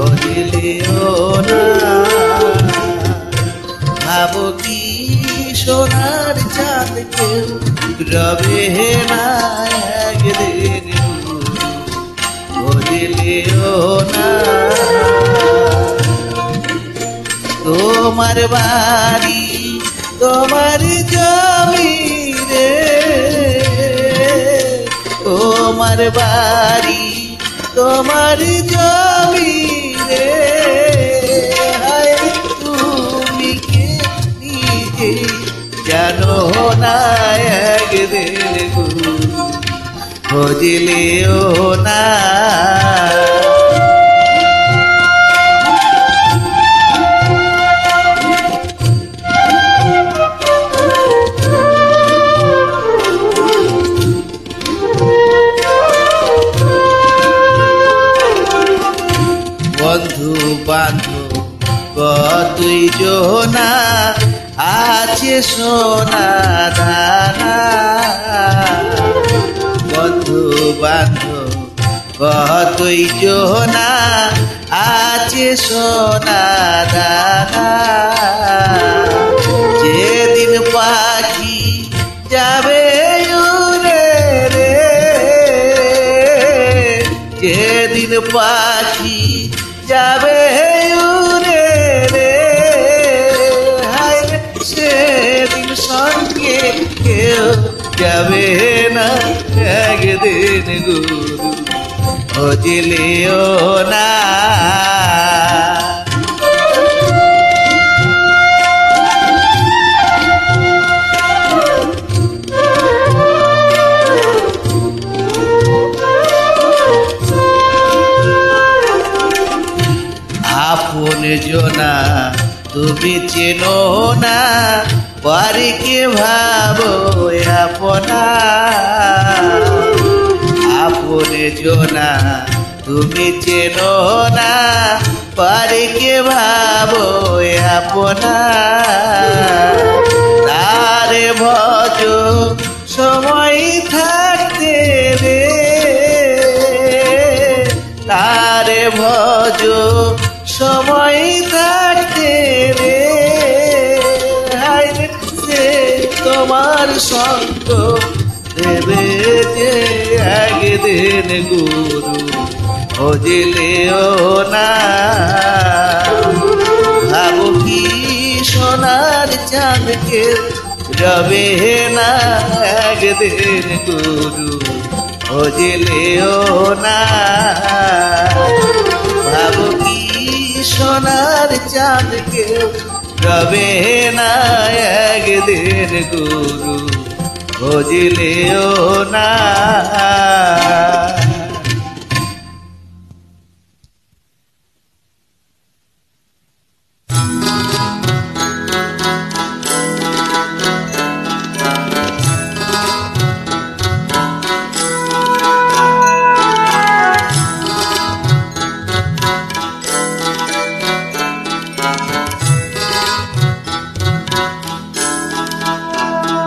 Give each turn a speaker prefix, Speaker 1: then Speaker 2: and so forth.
Speaker 1: ভজিলেও না। ভাবো কি সোনার চাঁদ কেউ রবে না একদিন, ভজিলেও না। তোমার বাড়ি তোমার জমি রে, তোমার বাড়ি তোমার জমি রে, তুমি কে নিজে জানো না একদিন ভজিলেও না। বন্ধু বান্ধব কতই জনা আছে সোনা দানা, বন্ধু বান্ধব কতই জনা আছে সোনা দানা। যেদিন পাখি যাবে উড়ে রে, যেদিন পাখি যাবে উড়ে রে, সেদিন সঙ্গে কেউ যাবে না একদিন গুরু ভজিলেও না। আপন জনা তুমি চেনো না, পরকে ভাবো আপনা। আপন জনা তুমি চেনো না, পরকে ভাবো আপনা। তারে ভজ সময় থাকতে রে, তারে ভজ সময় থাকতে রে, সে তোমার সঙ্গ দেবে যে একদিন গুরু ভজিলেও না। ভাবো কি সোনার চাঁদকে রবে না একদিন গুরু ভজিলেও না। ভাবো কি সোনার চাঁদকে রবে না একদিন গুরু ভজিলেও না।